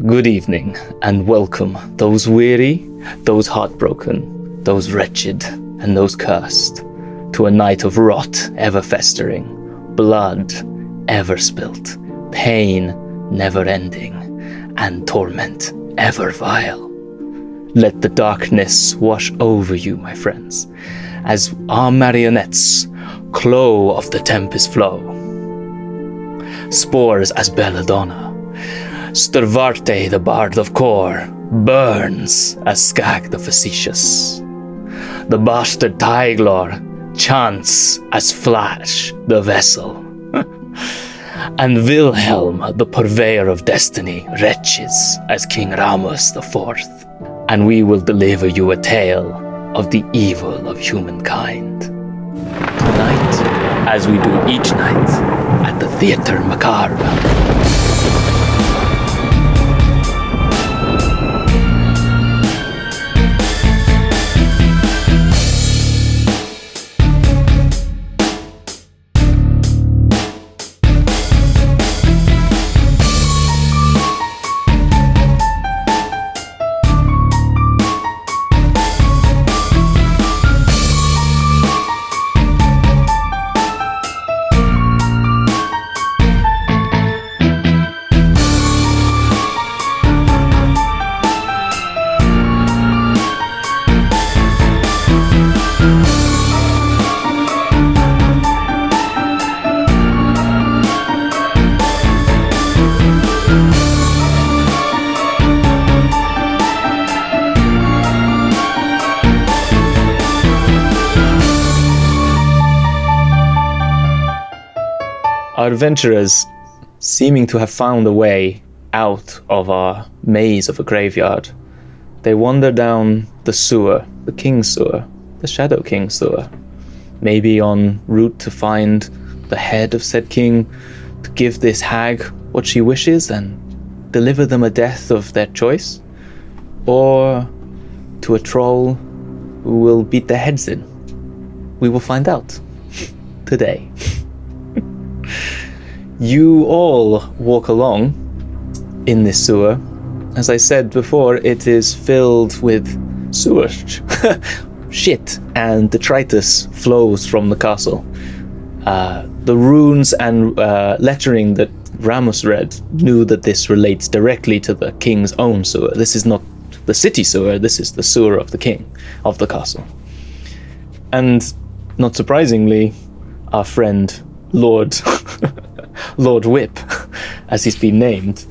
Good evening, and welcome those weary, those heartbroken, those wretched, and those cursed, to a night of rot ever festering, blood ever spilt, pain never ending, and torment ever vile. Let the darkness wash over you, my friends, as our marionettes clow of the Tempest flow. Spores as Belladonna, Stervarte the Bard of Kor burns as Skag the Facetious. The bastard Taigh chants as Flash the Vessel. And Wilhelm the Purveyor of Destiny retches as King Rhamus the Fourth. And we will deliver you a tale of the evil of humankind. Tonight, as we do each night, at the Theatre Macabre. Our adventurers, seeming to have found a way out of our maze of a graveyard, they wander down the sewer, the King's sewer, the Shadow King's sewer, maybe en route to find the head of said king, to give this hag what she wishes and deliver them a death of their choice, or to a troll who will beat their heads in. We will find out today. You all walk along in this sewer. As I said before, it is filled with sewage, shit, and detritus flows from the castle. The runes and lettering that Rhamus read knew that this relates directly to the king's own sewer. This is not the city sewer, this is the sewer of the king, of the castle. And, not surprisingly, our friend, Lord Whip, as he's been named,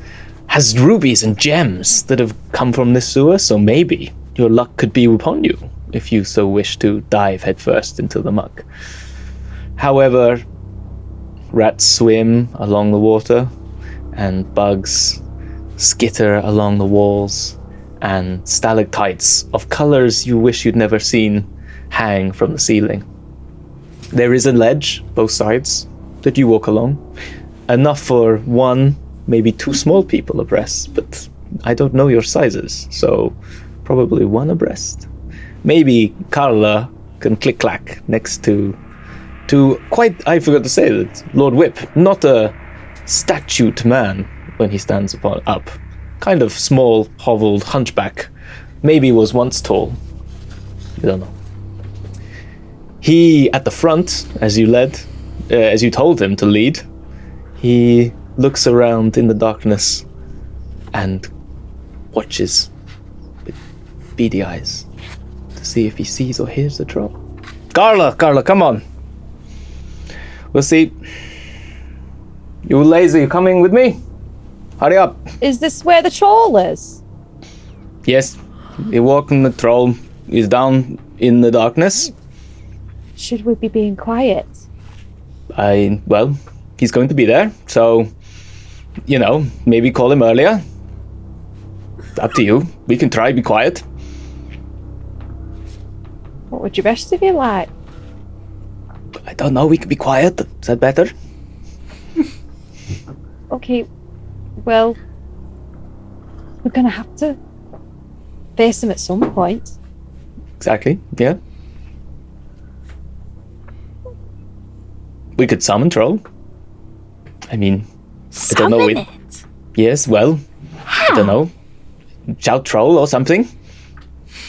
has rubies and gems that have come from this sewer, so maybe your luck could be upon you if you so wish to dive headfirst into the muck. However, rats swim along the water, and bugs skitter along the walls, and stalactites of colors you wish you'd never seen hang from the ceiling. There is a ledge, both sides, that you walk along. Enough for one, maybe two small people abreast, but I don't know your sizes, so probably one abreast. Maybe Carla can click-clack next to quite, I forgot to say that, Lord Whip, not a statute man when he stands up. Kind of small, hoveled hunchback. Maybe was once tall. I don't know. He, at the front, as you told him to lead, he looks around in the darkness and watches with beady eyes to see if he sees or hears the troll. Carla, come on. We'll see. You lazy, coming with me? Hurry up. Is this where the troll is? Yes, you walk in the troll. He's down in the darkness. Should we be being quiet? Well, he's going to be there, so, maybe call him earlier. Up to you. We can try, be quiet. What would your best of you like? I don't know, we could be quiet. Is that better? Okay, well, we're gonna have to face him at some point. Exactly, yeah. We could summon troll. I mean, I don't know. Summon it? Yes, well, I don't know. Shout troll or something.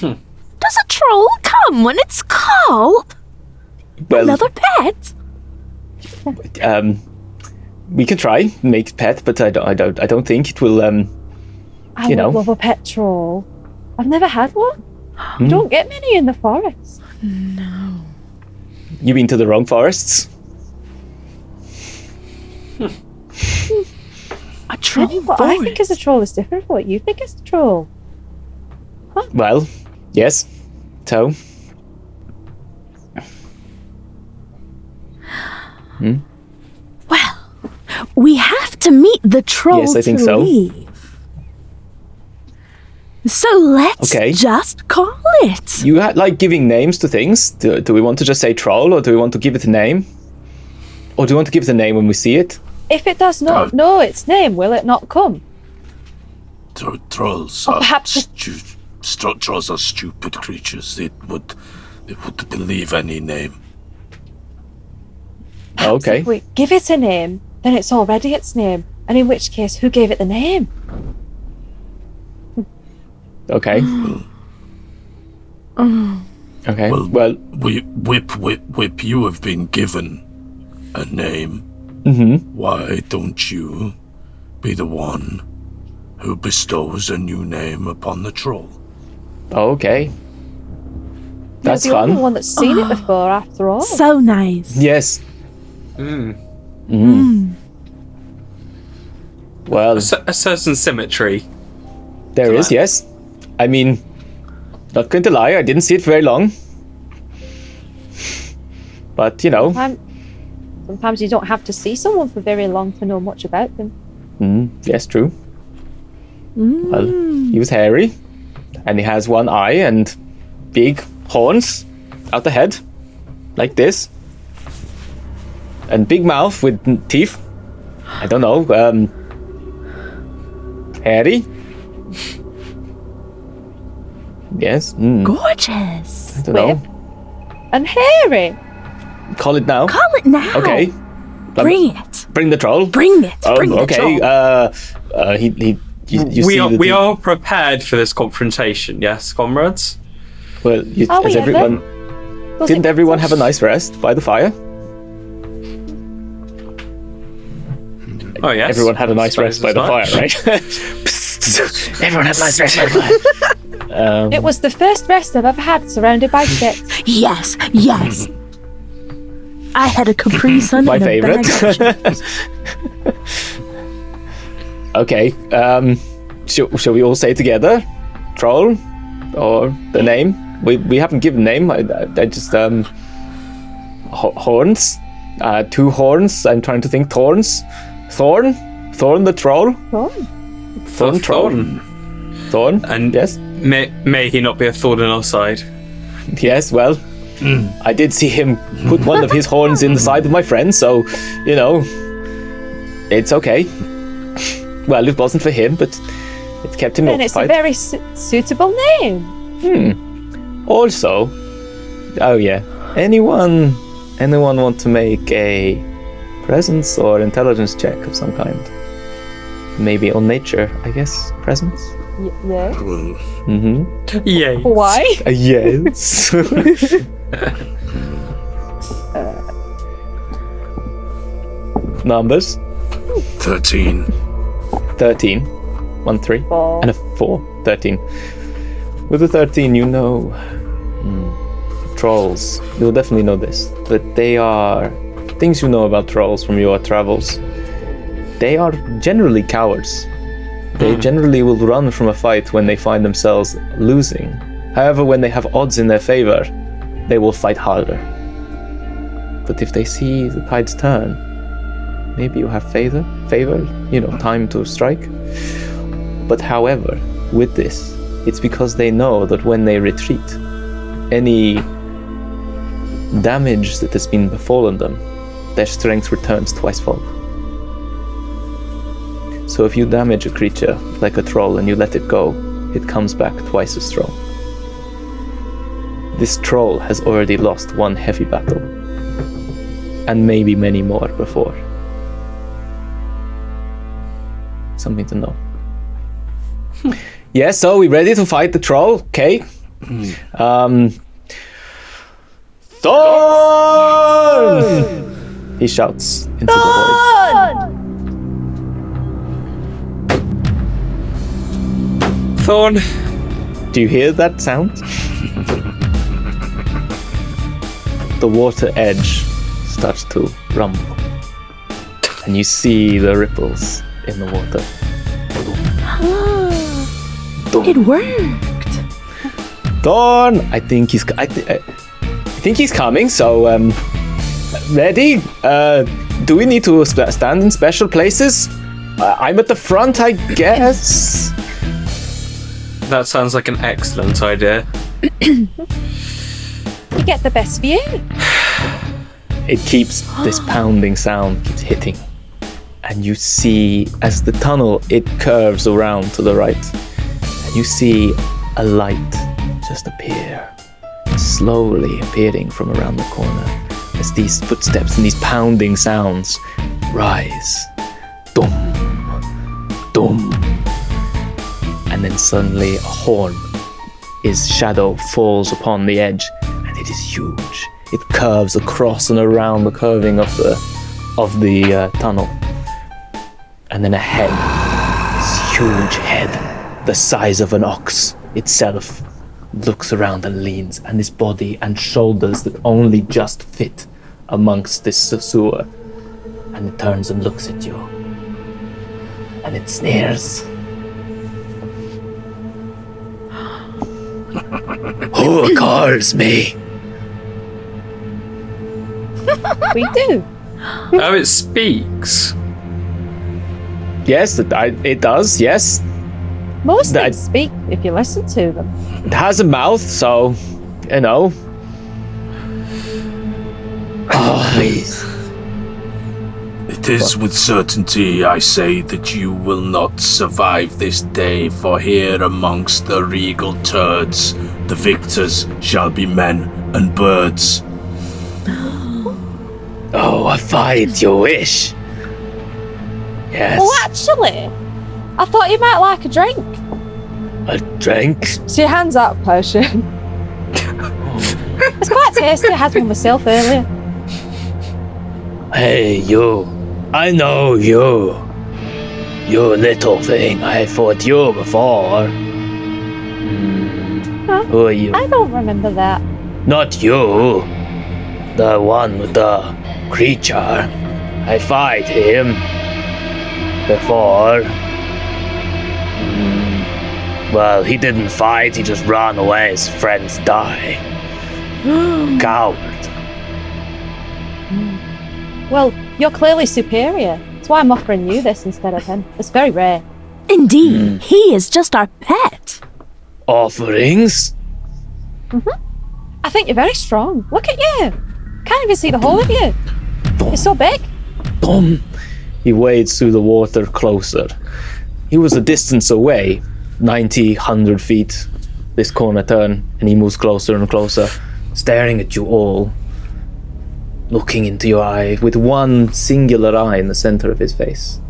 Does a troll come when it's cold? Well, Another pet? we can try make pet, but I don't think it will. I would love a pet troll. I've never had one. You don't get many in the forest. No. You been to the wrong forests? A troll Maybe what I think is a troll is different from what you think is a troll. Well, yes. So. Well, we have to meet the troll Yes, I think to so. leave. So let's just call it. You like giving names to things. Do we want to just say troll, or do we want to give it a name? Or do we want to give it a name when we see it? If it does not know its name, will it not come? Trolls Or are perhaps trolls are stupid creatures. They would believe any name. Okay. If we give it a name, then it's already its name. And in which case, who gave it the name? Okay. Okay. Well, Whip, you have been given a name. Why don't you be the one who bestows a new name upon the troll? Okay. That's You're the only fun. one that's seen it before, after all. So nice. Yes. Well, A certain symmetry. there is, yes. I mean, not going to lie, I didn't see it very long. But, you know. Sometimes you don't have to see someone for very long to know much about them. Yes, true. Well, he was hairy. And he has one eye and big horns out the head. Like this. And big mouth with teeth. I don't know. Hairy. Yes. Gorgeous. I don't know. And hairy. Call it now. Call it now. Okay. Bring it. Bring the troll. Bring it. Oh, Bring the okay. troll. You we see are that we are prepared for this confrontation, yes, comrades? Well, Are we has everyone? Was Didn't it- everyone have a nice rest by the fire? Oh yes. Everyone had a nice Suppose rest by as the fire, much. right? Everyone had a nice rest by the fire. It was the first rest I've ever had surrounded by sticks. Yes. Yes. I had a Capri Sun. My and a favorite. bag of chips. Okay. Shall we all say together, troll, or the name? We haven't given name. I just horns. 2 horns. I'm trying to think. Thorns. Thorn the troll. Thorn troll. Thorn. And yes. May he not be a thorn in our side. Yes. Well, I did see him put one of his horns in the side of my friend, so you know, it's okay. Well, it wasn't for him, but it kept him And it's a occupied. very suitable name. Also, oh yeah, anyone want to make a presence or intelligence check of some kind? Maybe on nature, I guess. Presence. Yeah. Well, Yay. Why? Yes. Numbers. 13. 13. 1 3. 4. And a 4. 13. With a 13, you know. Trolls. You'll definitely know this. That they are. Things you know about trolls from your travels. They are generally cowards. They generally will run from a fight when they find themselves losing. However, when they have odds in their favor, they will fight harder. But if they see the tides turn, maybe you have favor, you know, time to strike. But however, with this, it's because they know that when they retreat, any damage that has been befallen them, their strength returns twicefold. So if you damage a creature like a troll and you let it go, it comes back twice as strong. This troll has already lost one heavy battle, and maybe many more before. Something to know. Yeah, so we ready to fight the troll? Okay. Thorn! He shouts into the void. Thorn. Do you hear that sound? The water edge starts to rumble. And you see the ripples in the water. It worked. Thorn! I think he's coming, so ready? Do we need to stand in special places? I'm at the front, I guess. That sounds like an excellent idea. You get the best view. This pounding sound keeps hitting. And you see, as the tunnel, it curves around to the right. And you see a light just appear, slowly appearing from around the corner as these footsteps and these pounding sounds rise. Dum, dum. And then suddenly a horn, his shadow falls upon the edge, and it is huge. It curves across and around the curving of the tunnel. And then a head, this huge head, the size of an ox itself, looks around and leans, and this body and shoulders that only just fit amongst this sewer. And it turns and looks at you. And it sneers. Who calls me? We do. Oh, it speaks. Yes, it does, yes. Most things speak if you listen to them. It has a mouth, so, you know. Oh, please. It is with certainty I say that you will not survive this day, for here amongst the regal turds, the victors shall be men and birds. Oh, a fight you wish. Yes. Well, actually, I thought you might like a drink. A drink? So your hands out a potion. It's quite tasty. I had one myself earlier. Hey, you. I know you. You little thing. I fought you before. Huh? Who are you? I don't remember that. Not you. The one with the creature. I fight him before. Well, he didn't fight, he just ran away. His friends die. Coward. Well, you're clearly superior. That's why I'm offering you this instead of him. It's very rare. Indeed, he is just our pet. Offerings? I think you're very strong. Look at you. Can't even see the whole of you. You're so big. He wades through the water closer. He was a distance away, 90, 100 feet, this corner turn, and he moves closer and closer, staring at you all, looking into your eye with one singular eye in the center of his face.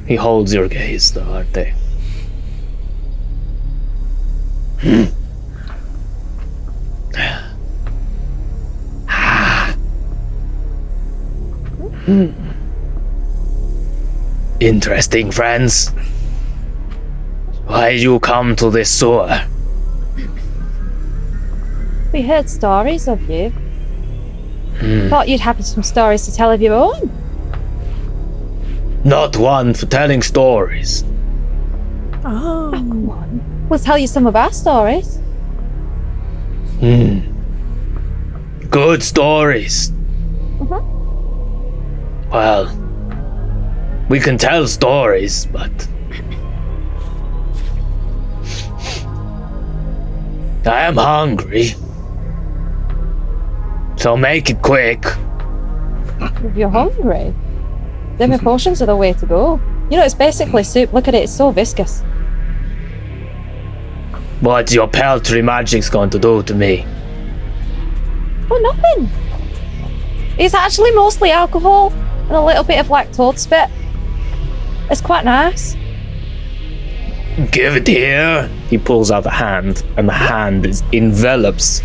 He holds your gaze, though, aren't they? Interesting, friends. Why you come to this sewer? We heard stories of you. Thought you'd have some stories to tell of your own. Not one for telling stories. Oh, come on. We'll tell you some of our stories. Good stories. Well, we can tell stories, but I am hungry. So make it quick. If you're hungry, then potions are the way to go. You know, it's basically soup. Look at it, it's so viscous. What's your peltry magic's going to do to me? Oh, nothing. It's actually mostly alcohol and a little bit of like toad spit. It's quite nice. Give it here. He pulls out a hand, and the hand envelops.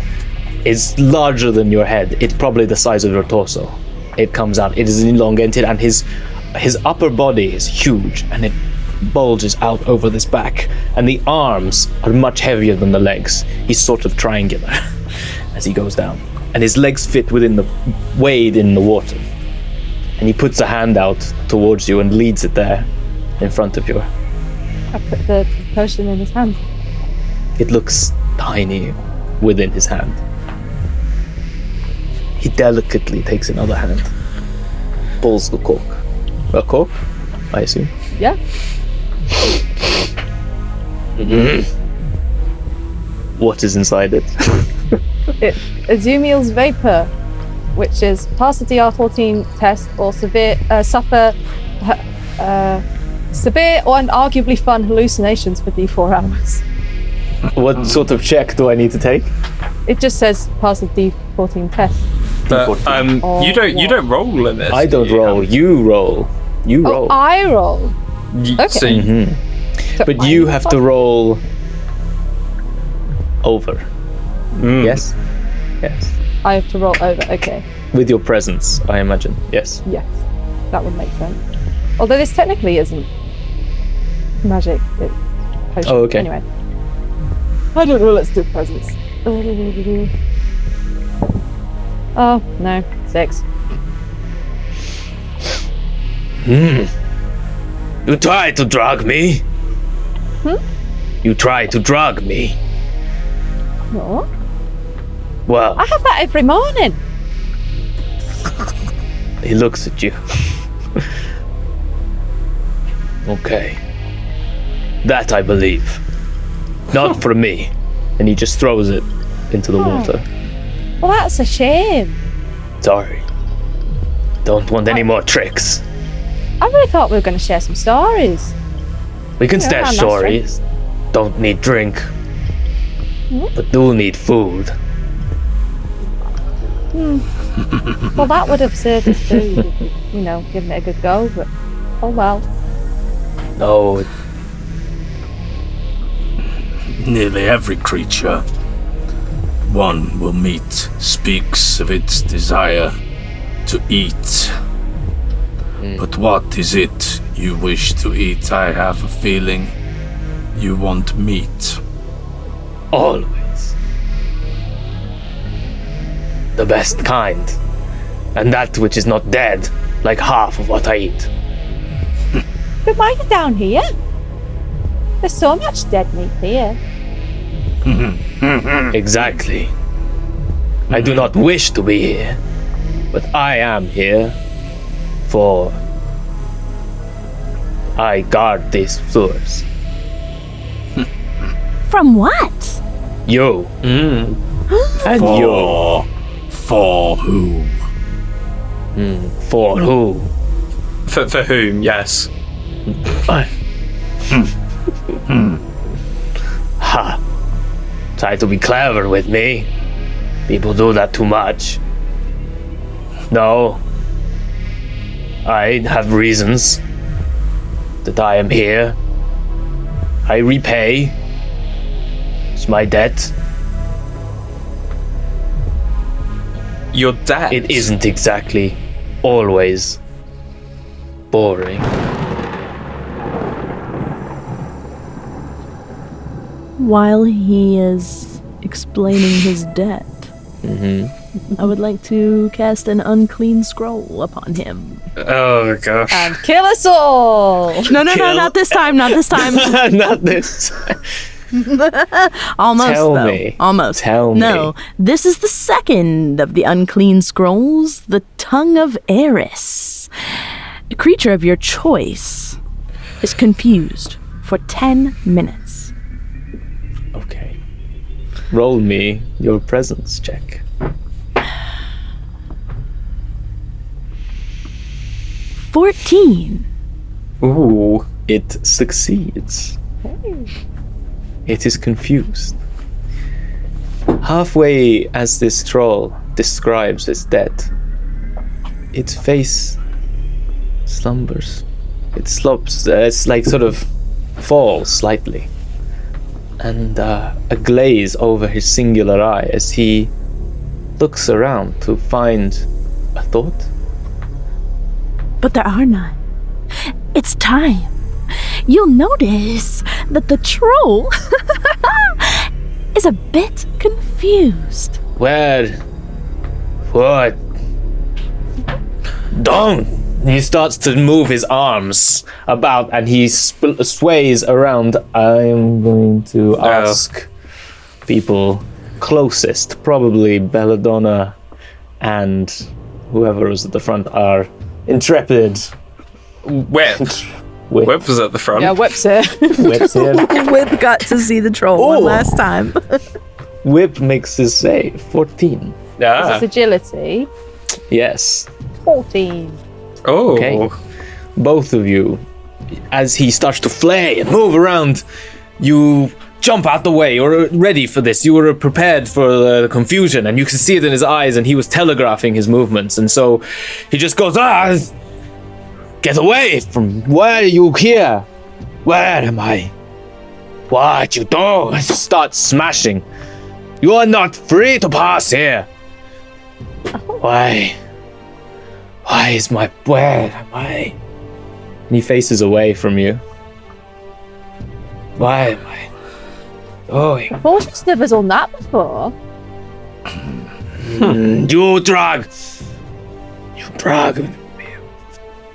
It's larger than your head. It's probably the size of your torso. It comes out. It is elongated, and his upper body is huge, and it bulges out over this back. And the arms are much heavier than the legs. He's sort of triangular as he goes down, and his legs fit wade in the water. And he puts a hand out towards you and leads it there, in front of you. I put the potion in his hand. It looks tiny within his hand. He delicately takes another hand, pulls the cork. A cork, I assume? Yeah. What is inside it? It's Azumiel's Vapor, which is pass the DR14 test or severe and arguably fun hallucinations for D4 hours. What sort of check do I need to take? It just says pass the D14 test. But D14. you don't roll in this. I don't do you? roll. You roll. You roll. Oh, I roll. Okay. So So But you have to roll over. Yes? Yes. I have to roll over. Okay. With your presence, I imagine. Yes. Yes, that would make sense. Although this technically isn't magic. It's potion. Oh, okay. Anyway. I don't know. Let's do presence. Oh no, 6. You try to drug me. You try to drug me. No, Well, I have that every morning. he looks at you. Okay. That I believe. Not for me. And he just throws it into the water. Well, that's a shame. Sorry. Don't want any more tricks. I really thought we were going to share some stories. We can Yeah, share that's stories. Don't need drink. But do need food. Well, that would have served us too. You know, giving it a good go. But oh well. No, Nearly every creature one will meet speaks of its desire to eat. But what is it you wish to eat? I have a feeling you want meat. always. The best kind. And that which is not dead, like half of what I eat. But why are you down here? There's so much dead meat here. Exactly. I do not wish to be here, but I am here for I guard these sewers. From what? You. And you. For whom? For who? For whom? Yes. Ha. Try to be clever with me. People do that too much. No. I have reasons that I am here. I repay. It's my debt. Your debt. It isn't exactly always boring. While he is explaining his debt, I would like to cast an unclean scroll upon him. Oh gosh. And kill us all! No, not this time, not this time. Not this. Almost, Tell though. me. Almost. Tell No, me. this is the second of the unclean scrolls, the Tongue of Eris. A creature of your choice is confused for 10 minutes. Okay. Roll me your presence check. 14. Ooh. It succeeds. It is confused. Halfway as this troll describes its death, its face slumbers It slopes, it's like sort of falls slightly. And a glaze over his singular eye as he looks around to find a thought. But there are none. It's time. You'll notice that the troll is a bit confused. Where? What? Don't! He starts to move his arms about and he sways around. I am going to ask people closest, probably Belladonna and whoever is at the front are intrepid. Whip. Whip was at the front. Yeah, Whip's here. Whip's here. Whip got to see the troll one last time. Whip makes his save. 14. Yeah. This is agility. Yes. 14. Oh. Okay. Both of you, as he starts to flay and move around, you jump out the way. You're ready for this. You were prepared for the confusion, and you can see it in his eyes, and he was telegraphing his movements. And so he just goes, get away from, why are you here? Where am I? What you do? Start smashing. You are not free to pass here. Why is my, where am I? And he faces away from you. Why am I going? I thought it's never done that before. You drag me.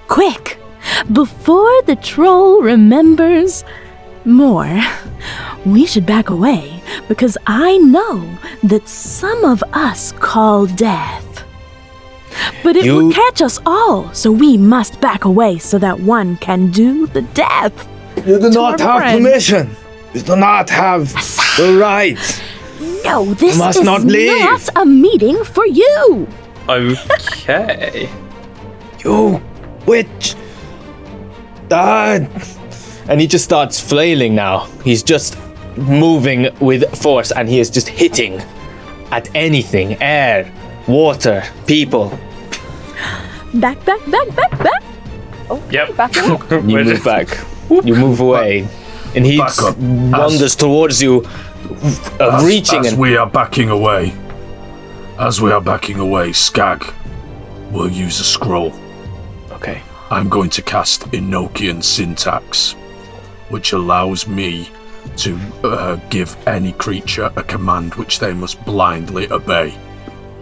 Quick! Before the troll remembers more, we should back away because I know that some of us call death. But it will catch us all, so we must back away so that one can do the death. You do not our have friend. permission. You do not have the right. No, this must is not leave. not a meeting for you. Okay. You witch. And he just starts flailing now. He's just moving with force and he is just hitting at anything. Air, water, people. Back. Yep. Back up. You move back. You move away. And he Back up. wanders towards you, reaching as and we are backing away. As we are backing away, Skag will use a scroll. Okay. I'm going to cast Enochian syntax, which allows me to give any creature a command which they must blindly obey.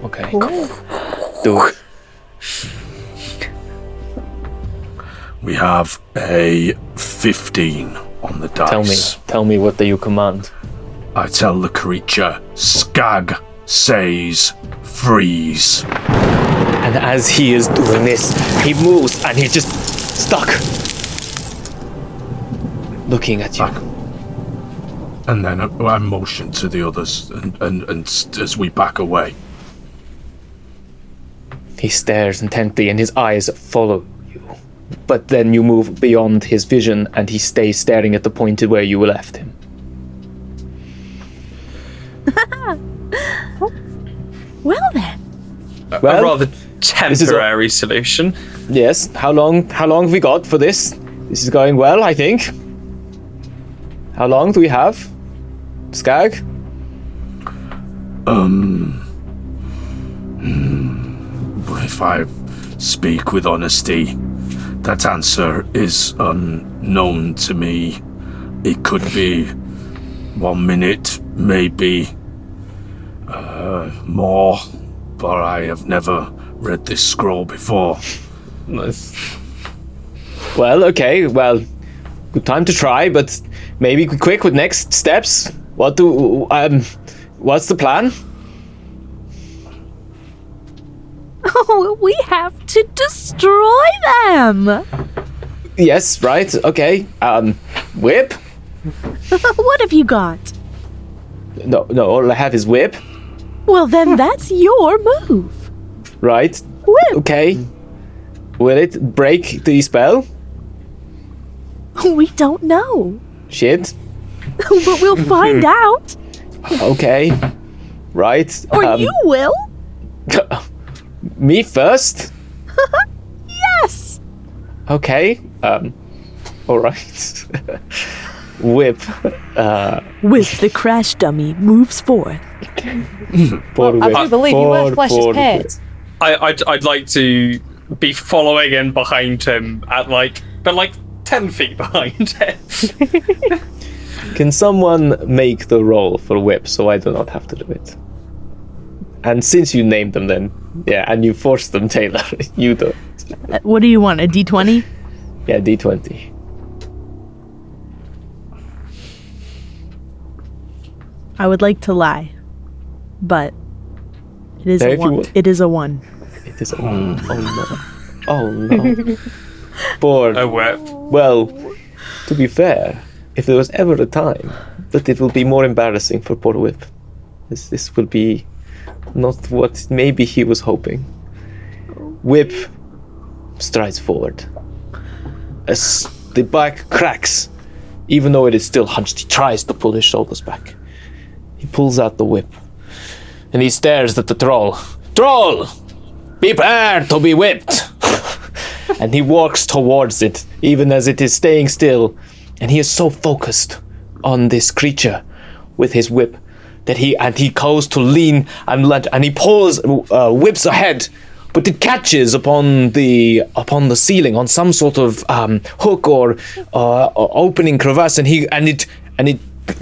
Okay. Do it. We have a 15 on the dice. Tell me what do you command? I tell the creature, Skag says freeze. And as he is doing this, he moves and he's just stuck. Looking at you. And then I motion to the others and as we back away. He stares intently and his eyes follow you. But then you move beyond his vision and he stays staring at the point where you left him. Well then. A rather temporary solution. Yes. How long have we got for this? This is going well, I think. How long do we have? Skag? If I speak with honesty, that answer is unknown to me. It could be 1 minute, maybe more, but I have never read this scroll before. Nice. Well, okay. Well, good time to try, but maybe quick with next steps. What's the plan? Oh, we have to destroy them. Yes, right. Okay. Whip? What have you got? No, all I have is whip. Well, then that's your move. Right. Whip. Okay. Will it break the spell? We don't know. Shit. But we'll find out. Okay. Right. Or you will. Me first? Yes. Okay. All right. Whip. With the crash dummy moves forth. I do believe you were Flesh's pet. I'd like to be following in behind him but 10 feet behind him. Can someone make the roll for Whip so I do not have to do it? And since you named them then, yeah, and you forced them, Taylor, you do it. What do you want, a d20? Yeah, D20. I would like to lie, but it is There, a if you 1. would. It is a 1. It is a one. Oh no. Bored. Oh, Whip. Well, to be fair, if there was ever a time, but it will be more embarrassing for poor Whip. This will be not what maybe he was hoping. Whip strides forward. As the back cracks, even though it is still hunched, he tries to pull his shoulders back. He pulls out the whip, and he stares at the troll. Troll! Prepare to be whipped! And he walks towards it, even as it is staying still. And he is so focused on this creature with his whip that he goes to lean and he pulls, whips ahead, but it catches upon the ceiling on some sort of hook or opening crevice, and it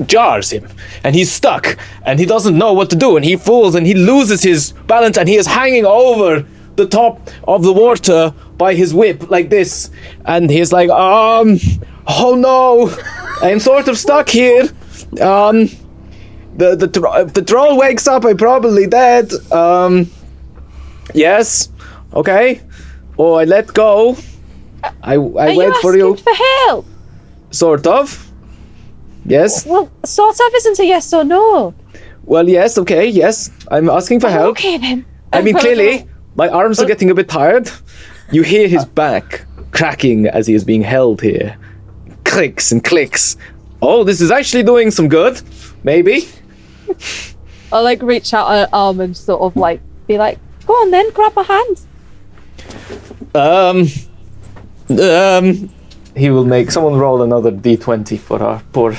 jars him, and he's stuck, and he doesn't know what to do, and he falls, and he loses his balance, and he is hanging over the top of the water by his whip like this, and he's like, oh no, I'm sort of stuck here. The troll wakes up, I'm probably dead. Yes, okay. Oh, I let go. I wait for you. Are you asking for help? Sort of. Yes. Well, sort of isn't a yes or no. Well, yes, okay, yes. I'm asking for help. Okay then. I mean, clearly, my arms are getting a bit tired. You hear his back cracking as he is being held here. Clicks and clicks. Oh, this is actually doing some good. Maybe. I reach out an arm and sort of be like, go on then, grab my hand. He will make someone roll another d20 for our poor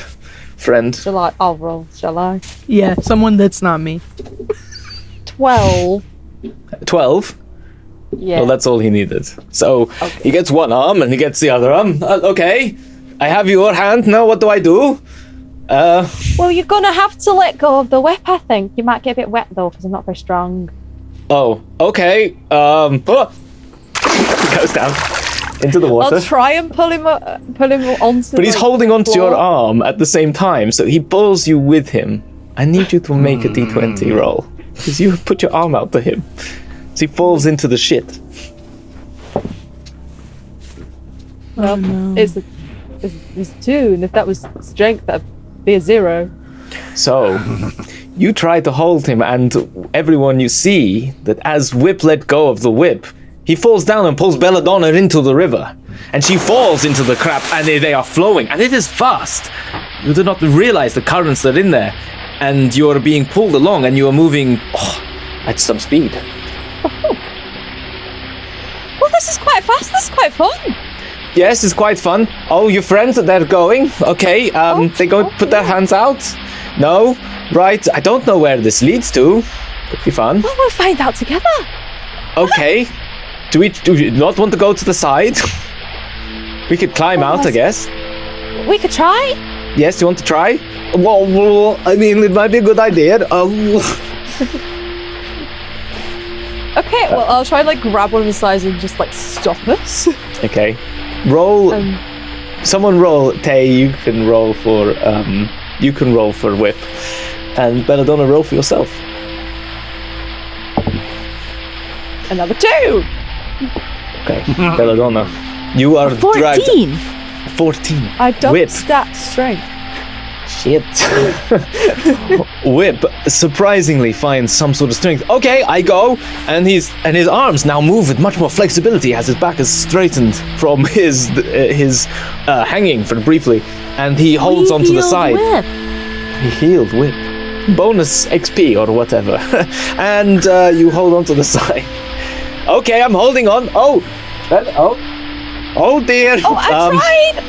friend. I'll roll, shall I? Yeah, someone that's not me. 12. 12? Yeah. Well, that's all he needed. So he gets one arm and he gets the other arm. Okay, I have your hand now. What do I do? Well, you're gonna have to let go of the whip, I think. You might get a bit wet though, because I'm not very strong. Oh, okay. He goes down into the water. I'll try and pull him onto. But he's holding onto your arm at the same time, so he pulls you with him. I need you to make a d20 roll, because you put your arm out to him. So he falls into the shit. Well, it's a 2, and if that was strength, that'd be a 0. So, you try to hold him, and everyone you see that as Whip let go of the whip, he falls down and pulls Belladonna into the river. And she falls into the crap, and they are flowing, and it is fast. You do not realize the currents that are in there, and you are being pulled along, and you are moving at some speed. Well, this is quite fast. This is quite fun. Yes, it's quite fun. Oh, your friends, they're going. Okay, they go put their hands out. No, right. I don't know where this leads to. Could be fun. Well, we'll find out together. Okay. Do you not want to go to the side? We could climb out, I guess. We could try. Yes, you want to try? Well, I mean, it might be a good idea. Okay, well, I'll try and grab one of the sides and just stop us. Okay. Roll. Someone roll. Taigh, you can roll for Whip, and Belladonna, roll for yourself. Another 2. Okay, Belladonna, you are 14. dragged. 14. I don't Whip. stat strength. Shit. Whip surprisingly finds some sort of strength. Okay, I go, and his arms now move with much more flexibility as his back is straightened from his hanging for briefly, and he holds onto the side. Whip. He healed Whip. Bonus XP or whatever. And you hold onto the side. Okay, I'm holding on. Oh dear. Oh, I tried.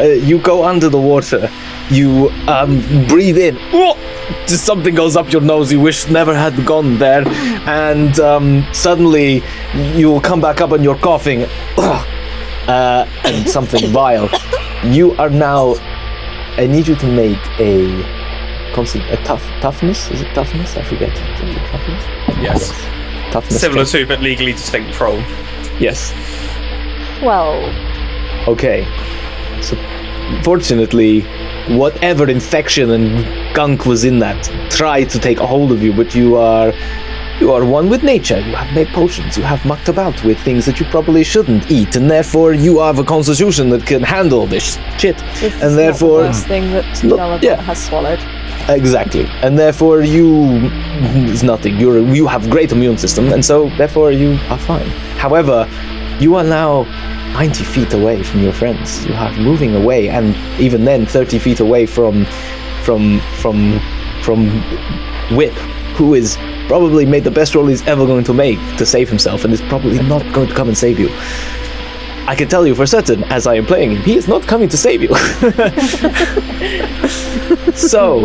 You go under the water. You breathe in. Just something goes up your nose you wish never had gone there. And suddenly you'll come back up and you're coughing. And something vile. You are now... I need you to make a toughness? Is it toughness? I forget. Is it toughness? Yes. Toughness. Similar check. to, but legally distinct troll. Yes. 12. Okay. So, fortunately, whatever infection and gunk was in that tried to take a hold of you, but you are one with nature. You have made potions. You have mucked about with things that you probably shouldn't eat, and therefore you have a constitution that can handle this shit. This and is therefore, not the worst thing that not- Belladonna yeah. has swallowed. exactly. And therefore it's nothing. You have great immune system, and so therefore you are fine. However, you are now 90 feet away from your friends. You are moving away, and even then 30 feet away from Whip, who is probably made the best roll he's ever going to make to save himself, and is probably not going to come and save you. I can tell you for certain, as I am playing him, he is not coming to save you. So,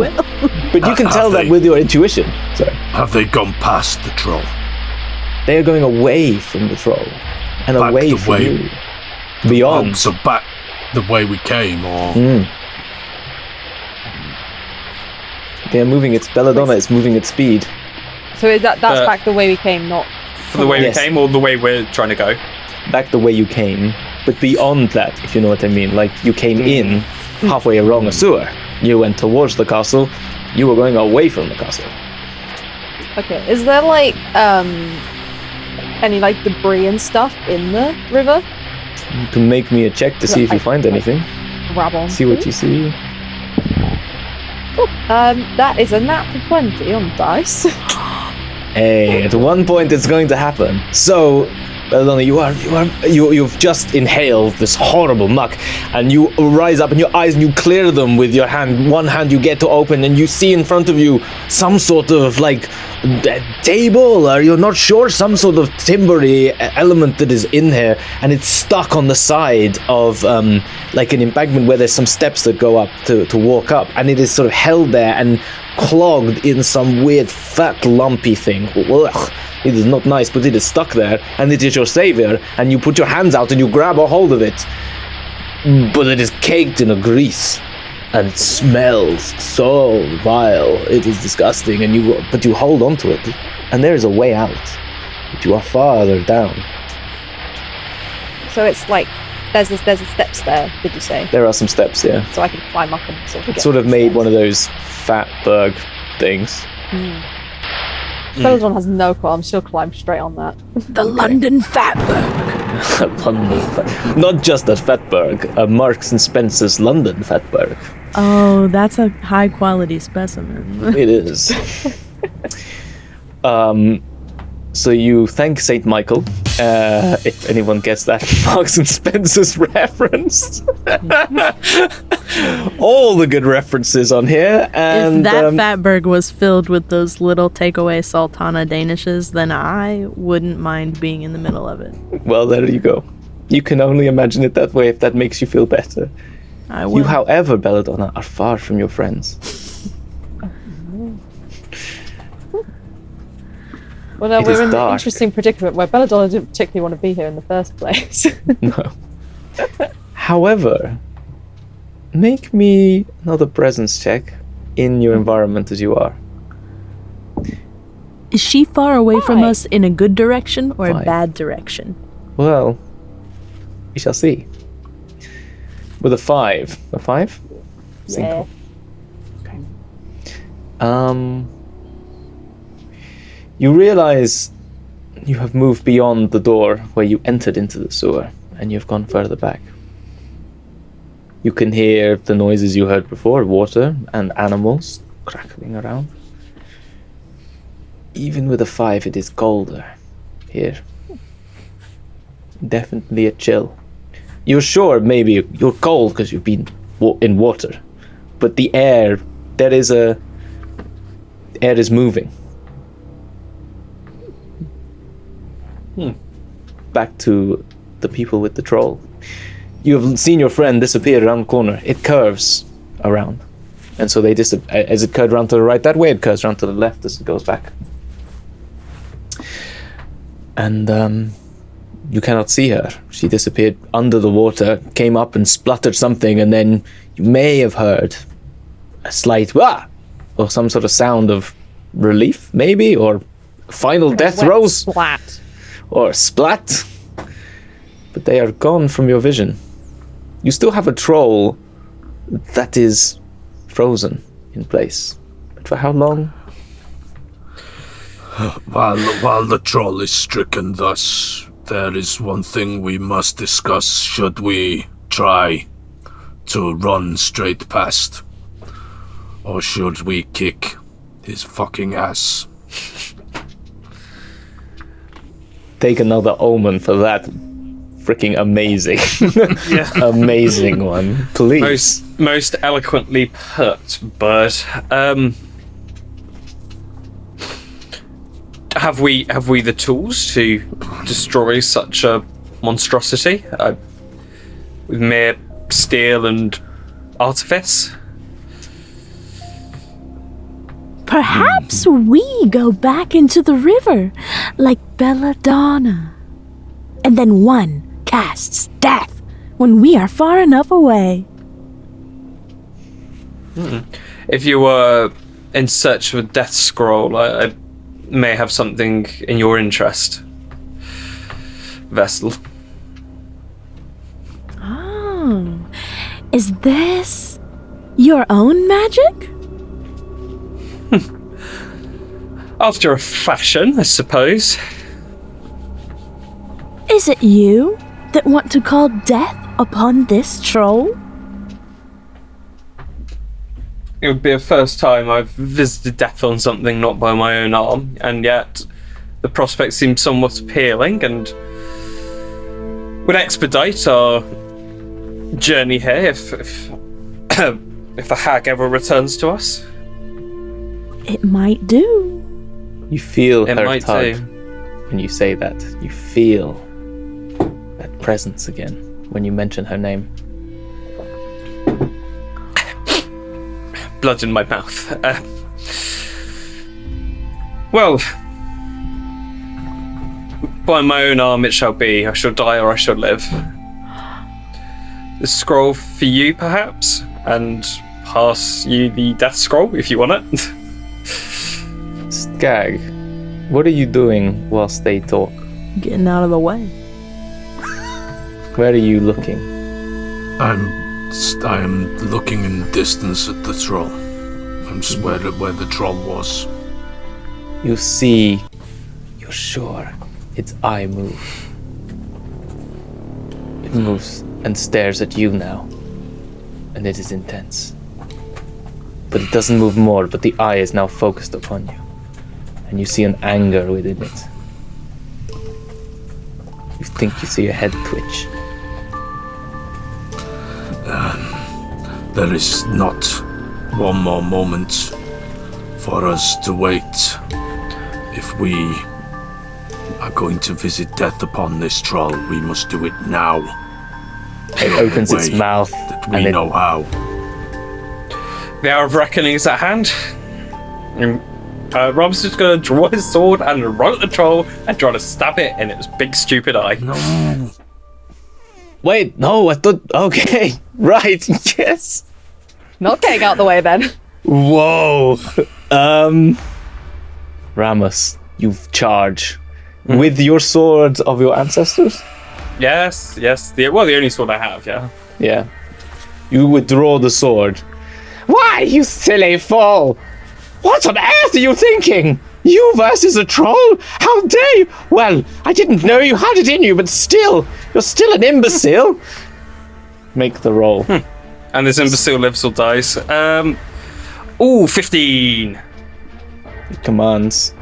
but you can tell that with your intuition. Sorry. Have they gone past the troll? They are going away from the troll, and Back away the from way- you. Beyond. Oh, so back the way we came, or... They are moving its Belladonna is moving its speed. So that's back the way we came, not... For the way Yes. we came or the way we're trying to go? Back the way you came, but beyond that, if you know what I mean. Like, you came in halfway along a sewer. You went towards the castle. You were going away from the castle. Okay, is there like, any like debris and stuff in the river? You can make me a check to see if you find anything. Grab on. See what you see. That is a nat 20 on dice. Hey, at one point it's going to happen. So, Belladonna, you've just inhaled this horrible muck, and you rise up in your eyes and you clear them with your hand. One hand you get to open, and you see in front of you some sort of like table, or you're not sure, some sort of timbery element that is in here, and it's stuck on the side of like an embankment where there's some steps that go up to walk up, and it is sort of held there and clogged in some weird fat lumpy thing. Ugh. It is not nice, but it is stuck there, and it is your savior, and you put your hands out and you grab a hold of it, but it is caked in a grease and smells so vile. It is disgusting, but you hold on to it, and there is a way out, but you are farther down. So it's like, there's the steps there, did you say? There are some steps, yeah. So I can climb up and sort of It's sort of made one of those fat berg things. Belladonna has no qualm, she'll climb straight on that. The London Fatberg. Not just a fatberg, a Marks and Spencer's London fatberg. Oh, that's a high quality specimen. It is. So you thank Saint Michael, if anyone gets that Marks and Spencer's reference. All the good references on here. And If that Fatberg was filled with those little takeaway Sultana Danishes, then I wouldn't mind being in the middle of it. well, there you go. You can only imagine it that way if that makes you feel better. I You, would. however, Belladonna, are far from your friends. Well, no, It we're is in an dark. interesting predicament where Belladonna didn't particularly want to be here in the first place. No. However, make me another presence check in your environment as you are. Is she far away from Why? us in a good direction or a 5. bad direction? Well, we shall see. With a 5. A 5? Yeah. You realize you have moved beyond the door where you entered into the sewer, and you've gone further back. You can hear the noises you heard before, water and animals crackling around. Even with a 5, it is colder here. Definitely a chill. You're sure maybe you're cold because you've been in water, but the air, air is moving. Back to the people with the troll. You have seen your friend disappear around the corner. It curves around. And so they as it curved around to the right that way, it curves around to the left as it goes back. And you cannot see her. She disappeared under the water, came up and spluttered something, and then you may have heard a slight wah, or some sort of sound of relief, maybe, or final death Wet throes, Splat. or splat. But they are gone from your vision. You still have a troll that is frozen in place. But for how long? While the troll is stricken thus, there is one thing we must discuss should we try to run straight past. Or should we kick his fucking ass? Take another omen for that freaking amazing, amazing one, please. Most eloquently put, but have we the tools to destroy such a monstrosity with mere steel and artifice? Perhaps we go back into the river like Belladonna. And then one casts death when we are far enough away. If you were in search of a death scroll, I may have something in your interest, Vestal. Oh, is this your own magic? After a fashion, I suppose. Is it you that want to call death upon this troll? It would be the first time I've visited death on something not by my own arm, and yet the prospect seems somewhat appealing and would expedite our journey here if if the hag ever returns to us. It might do. You feel It her might tug do. when you say that. You feel that presence again when you mention her name. Blood in my mouth. Well, by my own arm it shall be. I shall die or I shall live. The scroll for you, perhaps, and pass you the death scroll if you want it. Skag, what are you doing whilst they talk? Getting out of the way. Where are you looking? I am looking in the distance at the troll. I'm just where the troll was. You see, you're sure, its eye move. It moves and stares at you now, and it is intense. But it doesn't move more, but the eye is now focused upon you. And you see an anger within it. You think you see a head twitch. There is not one more moment for us to wait. If we are going to visit death upon this troll, we must do it now. It opens its mouth That we and know how. The hour of reckoning is at hand. Rhamus is going to draw his sword and run at the troll and try to stab it in its big stupid eye. No. Wait, no, I thought, okay, right, yes. Not getting out the way then. Whoa. Rhamus, you charge with your sword of your ancestors? Yes. The only sword I have, yeah. Yeah. You withdraw the sword. Why, you silly fool! What on earth are you thinking? You versus a troll? How dare you? Well, I didn't know you had it in you, but still, you're still an imbecile. Make the roll. And this imbecile lives or dies. 15. It commands.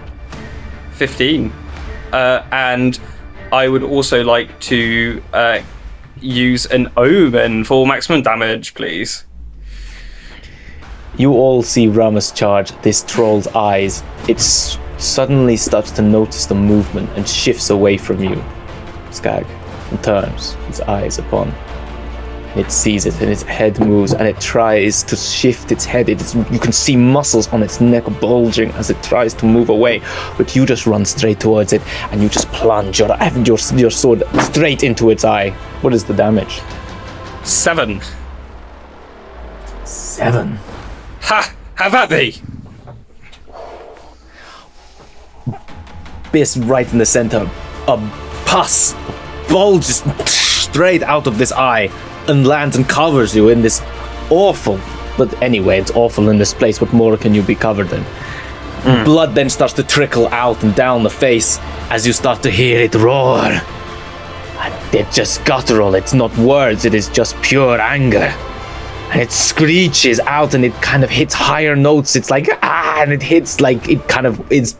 15. And I would also like to use an omen for maximum damage, please. You all see Rhamus charge this troll's eyes. It suddenly starts to notice the movement and shifts away from you, Skag, and turns its eyes upon It sees it and its head moves and it tries to shift its head. You can see muscles on its neck bulging as it tries to move away, but you just run straight towards it and you just plunge your sword straight into its eye. What is the damage? 7. 7. Ha! Have at thee! Biss right in the center. A pus bulges straight out of this eye and lands and covers you in this awful, but anyway, it's awful in this place. What more can you be covered in? Blood then starts to trickle out and down the face as you start to hear it roar. And it's just guttural, it's not words, it is just pure anger. And it screeches out and it kind of hits higher notes. It's like, and it hits like it kind of is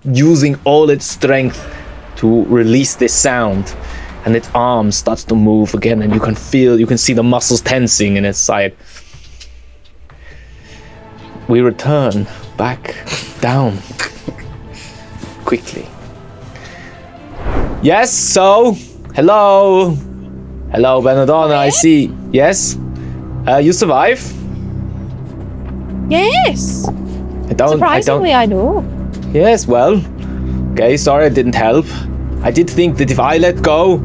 using all its strength to release this sound. And its arm starts to move again, and you can see the muscles tensing in its side. We return back down quickly. Yes, so, hello, Belladonna, I see. Yes, you survive? Yes. Surprisingly, I know. Yes, well, okay, sorry it didn't help. I did think that if I let go,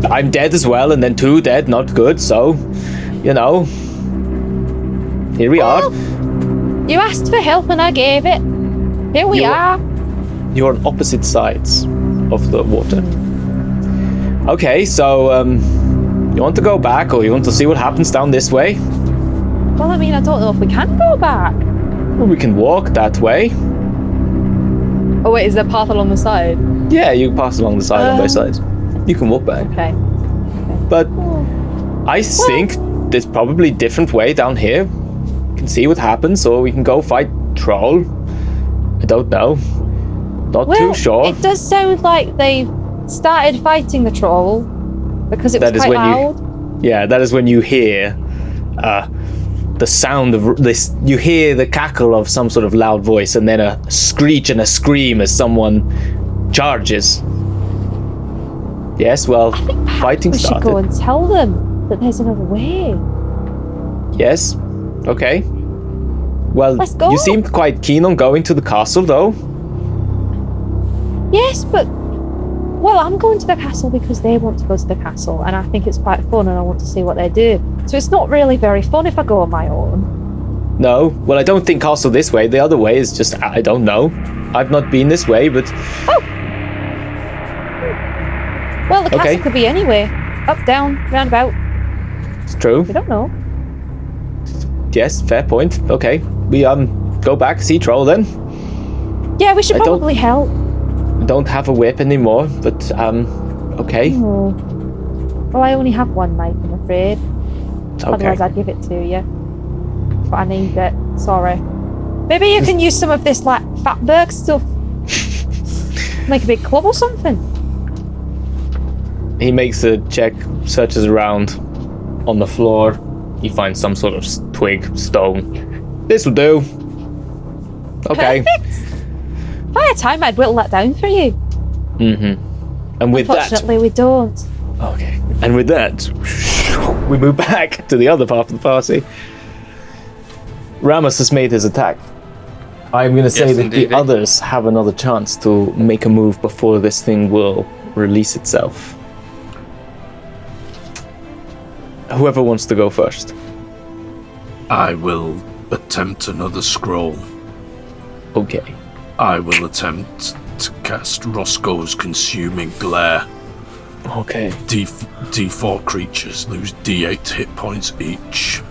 I'm dead as well, and then 2 dead, not good, so, here we are. You asked for help and I gave it. Here we are. You're on opposite sides of the water. Okay, so, you want to go back, or you want to see what happens down this way? Well, I mean, I don't know if we can go back. Well, we can walk that way. Oh wait, is there a path along the side? Yeah, you pass along the side on both sides. You can walk back. Okay. But I think there's probably a different way down here. You can see what happens, or we can go fight Troll. I don't know. Not too sure. It does sound like they started fighting the Troll because it was quite loud. That is when you hear the sound of this. You hear the cackle of some sort of loud voice, and then a screech and a scream as someone charges. Yes, well, fighting started. We should go and tell them that there's another way. Yes, okay. Well, Let's go. You seemed quite keen on going to the castle, though. Yes, but I'm going to the castle because they want to go to the castle, and I think it's quite fun, and I want to see what they do. So it's not really very fun if I go on my own. No, well, I don't think castle this way. The other way is just, I don't know. I've not been this way, but... Oh! Well, the castle could be anywhere. Up, down, roundabout. It's true. We don't know. Yes, fair point. Okay, we go back, see Troll then. Yeah, we should probably help. I don't have a whip anymore, but okay. Oh. Well, I only have one knife, I'm afraid. Okay. Otherwise, I'd give it to you. But I need it. Sorry. Maybe you can use some of this, like, Fatberg stuff. Make a big club or something. He makes a check, searches around on the floor. He finds some sort of twig, stone. This will do. Okay. Perfect. By the time I'd whittle that down for you. Mm-hmm. And with that... Unfortunately, we don't. Okay. And with that, we move back to the other part of the party. Rhamus has made his attack. I'm going to say that the others have another chance to make a move before this thing will release itself. Whoever wants to go first. I will attempt another scroll. Okay. I will attempt to cast Roscoe's Consuming Glare. Okay. D4 creatures lose D8 hit points each.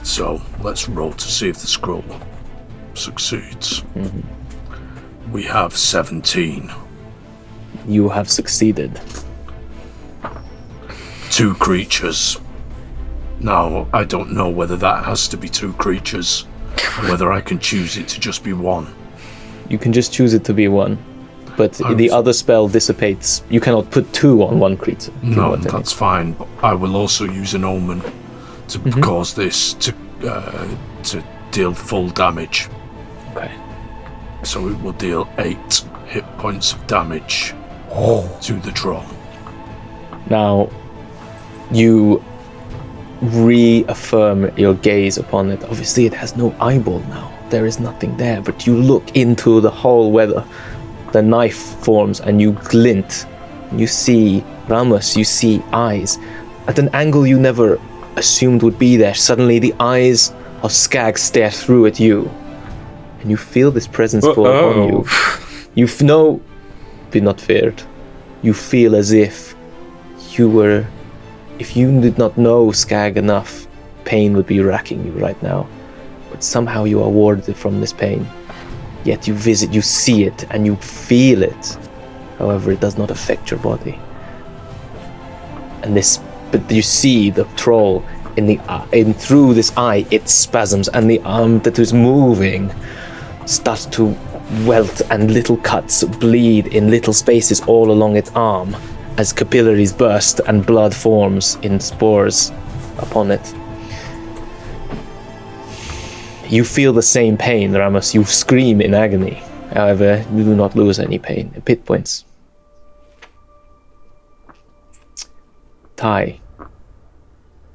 So, let's roll to see if the scroll succeeds. Mm-hmm. We have 17. You have succeeded. 2 creatures. Now, I don't know whether that has to be 2 creatures, or whether I can choose it to just be 1. You can just choose it to be 1, but the other spell dissipates. You cannot put 2 on 1 creature. No, that's fine. But I will also use an omen to cause this to deal full damage. Okay. So it will deal 8 hit points of damage to the troll. Now, you reaffirm your gaze upon it. Obviously, it has no eyeball now. There is nothing there, but you look into the hole where the knife forms, and you glint. You see Rhamus, you see eyes. At an angle you never assumed would be there, suddenly the eyes of Skag stare through at you. And you feel this presence fall upon you. You be not feared. You feel as if you did not know Skag enough, pain would be racking you right now. But somehow you are warded from this pain. Yet you see it, and you feel it. However, it does not affect your body. But you see the troll through this eye, it spasms, and the arm that is moving starts to welt, and little cuts bleed in little spaces all along its arm as capillaries burst and blood forms in spores upon it. You feel the same pain, Rhamus. You scream in agony. However, you do not lose any pain. Hit points. Taigh,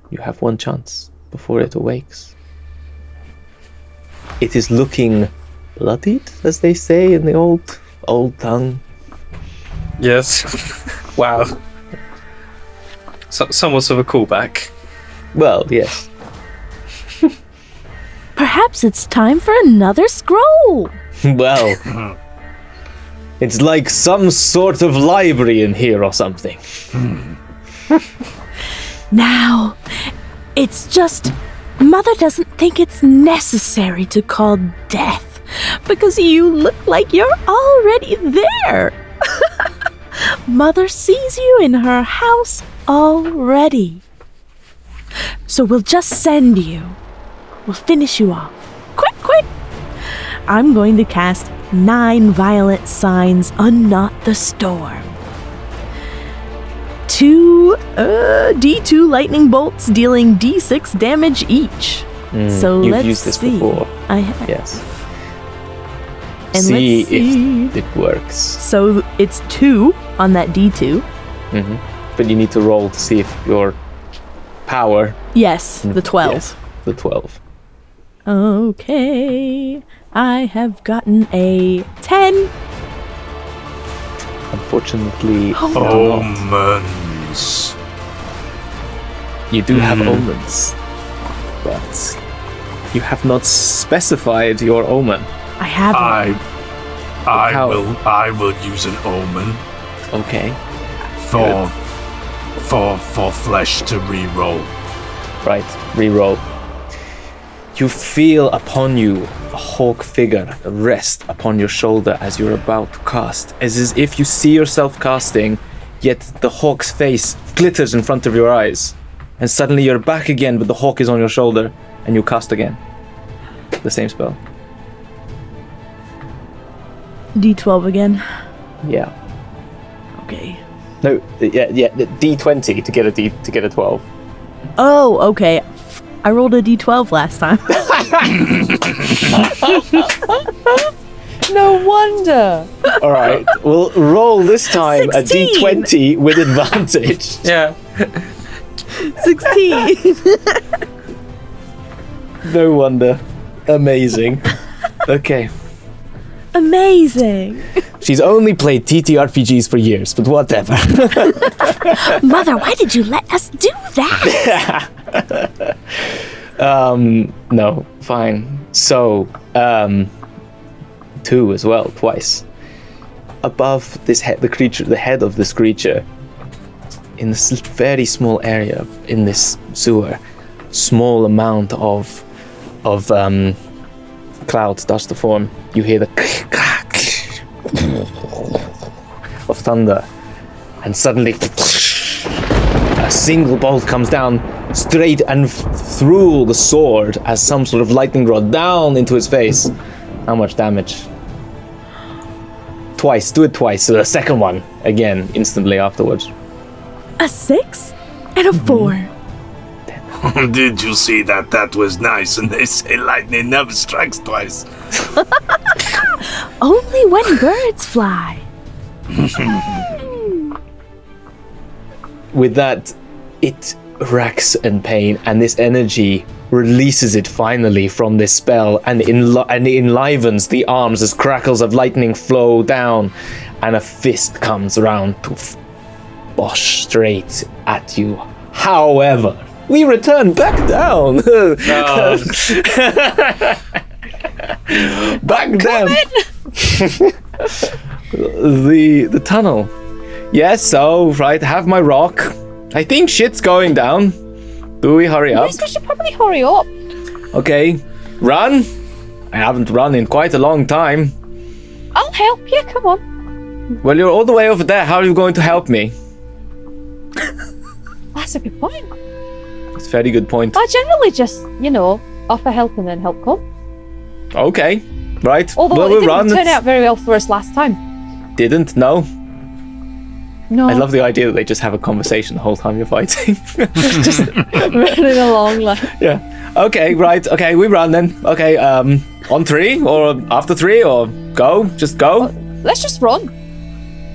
you have one chance before it awakes. It is looking bloodied, as they say in the old tongue. Yes. Wow. Somewhat of a callback. Well, yes. Perhaps it's time for another scroll. Well, it's like some sort of library in here or something. Now, it's just Mother doesn't think it's necessary to call death because you look like you're already there. Mother sees you in her house already. So we'll just send you. We'll finish you off. Quick! I'm going to cast 9 violent signs unknot the storm. 2 D2 lightning bolts dealing D6 damage each. So You've let's used this see. before. I have. Yes. And See let's see. if it works. So it's 2 on that D2. But you need to roll to see if your power... Yes, the 12. Yes, the 12. Okay. I have gotten a 10. Unfortunately, Omens. you do have omens, but you have not specified your omen. I have I will use an omen Okay. for flesh to re-roll. Right, reroll. You feel upon you a hawk figure rest upon your shoulder as you're about to cast, as if you see yourself casting, yet the hawk's face glitters in front of your eyes, and suddenly you're back again, but the hawk is on your shoulder, and you cast again. The same spell. D12 again. Yeah. Okay. No, yeah, the D20 to get a 12. Oh, okay. I rolled a D12 last time. No wonder. All right, we'll roll this time 16. a D20 with advantage. Yeah. 16. No wonder. Amazing. Okay. Amazing. She's only played TTRPGs for years, but whatever. Mother, why did you let us do that? No, fine. So, 2 as well, twice. Above this head, the head of this creature, in this very small area in this sewer, small amount of cloud starts to form. You hear the of thunder, and suddenly a single bolt comes down straight and through the sword as some sort of lightning rod down into his face. How much damage? Twice. Do it twice. So the second one again instantly afterwards. A 6 and a 4. Did you see that? That was nice, and they say lightning never strikes twice. Only when birds fly. With that, racks in pain, and this energy releases it finally from this spell, and enlivens the arms as crackles of lightning flow down, and a fist comes around to bosh straight at you. However, we return back down. Back down. The tunnel. Yes, so right, have my rock. I think shit's going down. Do we hurry up? Yes, we should probably hurry up. Okay, run. I haven't run in quite a long time. I'll help you, come on. Well, you're all the way over there. How are you going to help me? That's a good point. It's a very good point. I generally just, offer help and then help come. Okay, right. Although well, it we'll didn't run. turn out very well for us last time. Didn't? No. No. I love the idea that they just have a conversation the whole time you're fighting. Just running along like... Yeah. Okay, right. Okay, we run then. Okay, on 3 or after 3 or go? Just go? Let's just run.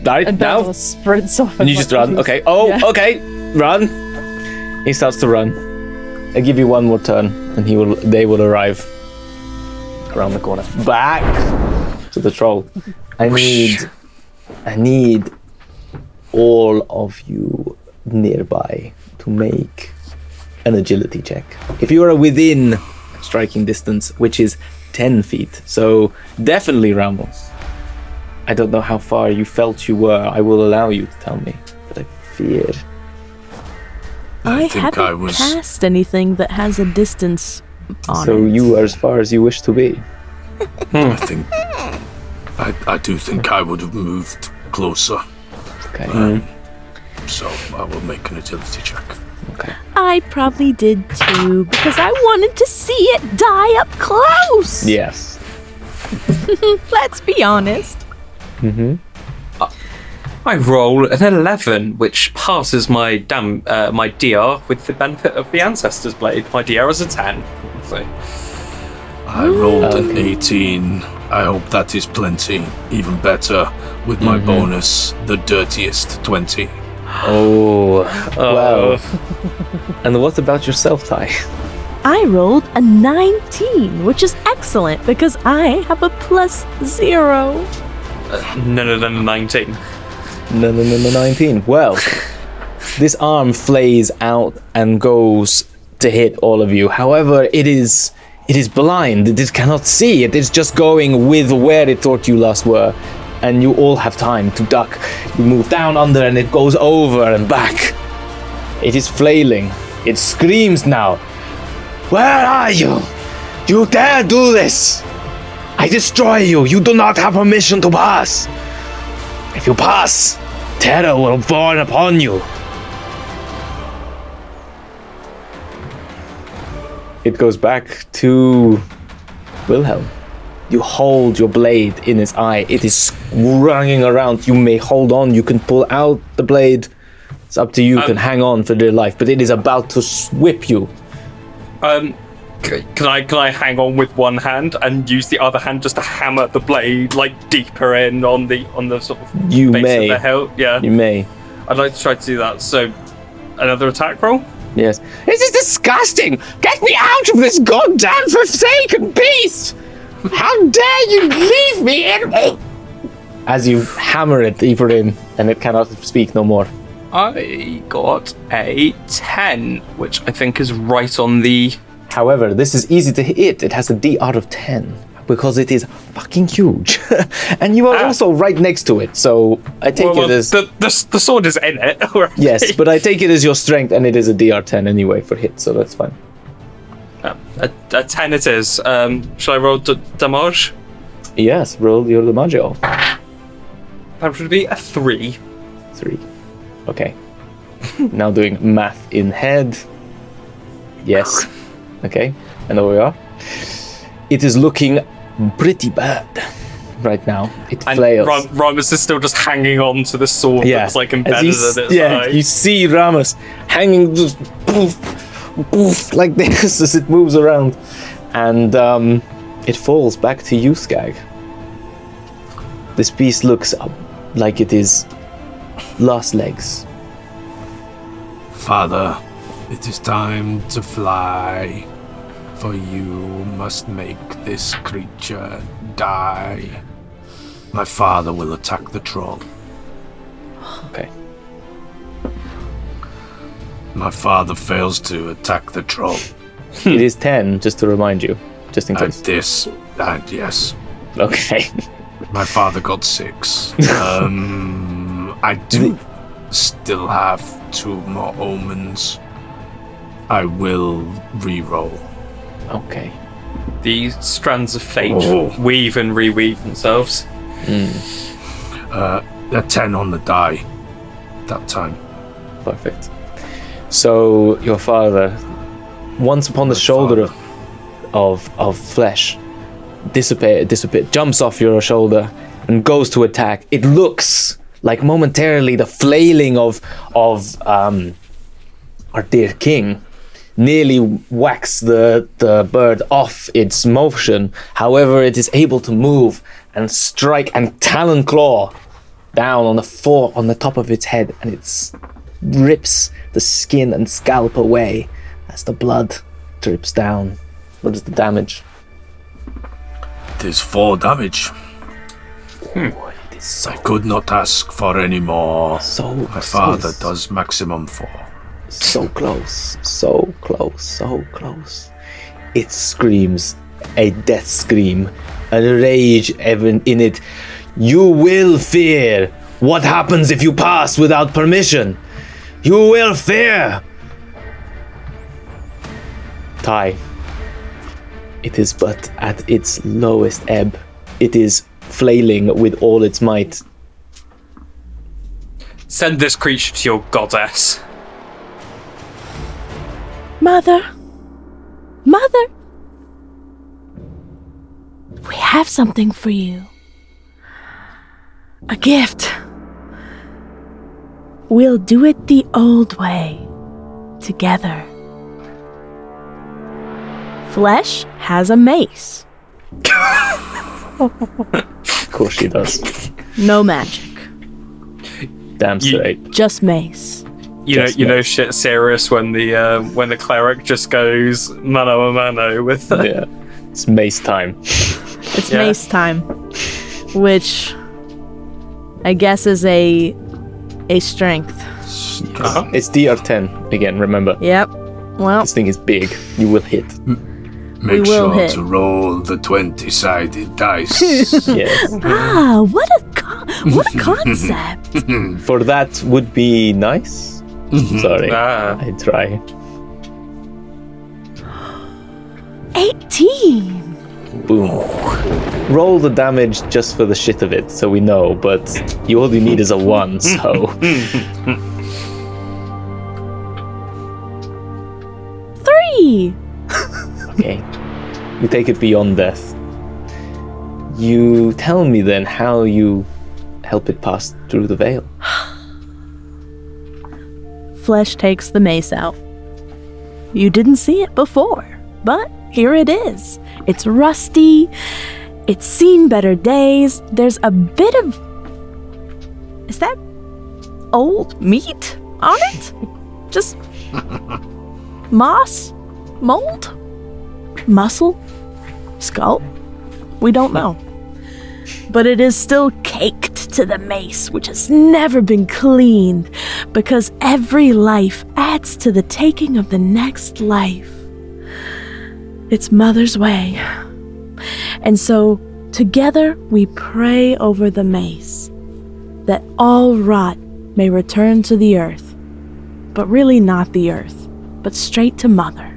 Right, And now? Bella sprints off. And you just run. Okay. Oh, Yeah. okay. Run. He starts to run. I give you one more turn and they will arrive around the corner. Back to the troll. I need all of you nearby to make an agility check. If you are within striking distance, which is 10 feet, so definitely Rhamus. I don't know how far you felt you were. I will allow you to tell me, but I fear. I think haven't I was- cast anything that has a distance on So it. you are as far as you wish to be. I do think I would have moved closer. Okay. So I will make an agility check. Okay. I probably did too, because I wanted to see it die up close. Yes. Let's be honest. I roll an 11, which passes my DR with the benefit of the Ancestor's Blade. My DR is a 10. So I rolled an 18. I hope that is plenty. Even better with my bonus, the dirtiest 20. Oh. Wow. And what about yourself, Taigh? I rolled a 19, which is excellent because I have a +0. no, 19. No, 19. Well, this arm flays out and goes to hit all of you. However, it is blind. It cannot see. It is just going with where it thought you last were. And you all have time to duck. You move down under and it goes over and back. It is flailing. It screams now. Where are you? You dare do this? I destroy you. You do not have permission to pass. If you pass, terror will fall upon you. It goes back to Wilhelm. You hold your blade in its eye. It is running around. You may hold on. You can pull out the blade. It's up to you. You can hang on for dear life. But it is about to whip you. Can I hang on with one hand and use the other hand just to hammer the blade deeper in on the sort of You base may. of the hilt? Yeah, You may. I'd like to try to do that. So, another attack roll. Yes. This is disgusting! Get me out of this goddamn forsaken beast! How dare you leave me in? As you hammer it deeper in, and it cannot speak no more. I got a 10, which I think is right on the... However, this is easy to hit. It has a DR of 10 because it is fucking huge. And you are also right next to it, so I take it as... The sword is in it. already. Yes, but I take it as your strength, and it is a DR 10 anyway for hit, so that's fine. A 10 it is. Shall I roll damage? Yes, roll your damage. That would be a 3. 3. Okay. Now doing math in head. Yes. Okay. And there we are. It is looking pretty bad right now. It And flails. Rhamus is still just hanging on to the sword that's embedded in its eye. You see Rhamus hanging just poof, poof, like this as it moves around. And it falls back to you, Skag. This beast looks up like it is lost legs. Father, It is time to fly, for you must make this creature die. My father will attack the troll. Okay. My father fails to attack the troll. It is 10, just to remind you, just in case. Yes. Okay. My father got 6. I do still have 2 more omens. I will re-roll. Okay. These strands of fate weave and reweave themselves. A 10 on the die that time. Perfect. So your father, once upon the shoulder of flesh, disappear, jumps off your shoulder and goes to attack. It looks like momentarily the flailing of our dear king nearly whacks the bird off its motion. However, it is able to move and strike and talon claw down on the top of its head, and it rips the skin and scalp away as the blood drips down. What is the damage? It is 4 damage. It is so, I could not ask for any more. My father so, does maximum 4. so close, so close, so close. It screams a death scream, a rage even in it. You will fear what happens if you pass without permission. You will fear. Taigh, it is but at its lowest ebb. It is flailing with all its might. Send this creature to your goddess. Mother! Mother! We have something for you. A gift. We'll do it the old way. Together. Flesh has a mace. Of course she does. No magic. Damn straight. Just mace. You know shit serious when the cleric just goes mano a mano with Yeah, it's mace time. It's mace time. Which I guess is a strength. It's DR10 again, remember. Yep. Well, This thing is big. You will hit. Make will sure hit. to roll the 20-sided dice. Yes. what a concept. For that would be nice. Sorry. I try. 18. Boom. Roll the damage just for the shit of it, so we know, but all you need is a 1, so... 3. Okay. You take it beyond death. You tell me then how you help it pass through the veil. Flesh takes the mace out. You didn't see it before, but here it is. It's rusty. It's seen better days. There's a bit of... Is that old meat on it? Just moss? Mold? Muscle? Skull? We don't know. But it is still caked to the mace, which has never been cleaned, because every life adds to the taking of the next life. It's Mother's way. And so, together we pray over the mace, that all rot may return to the earth, but really not the earth, but straight to Mother.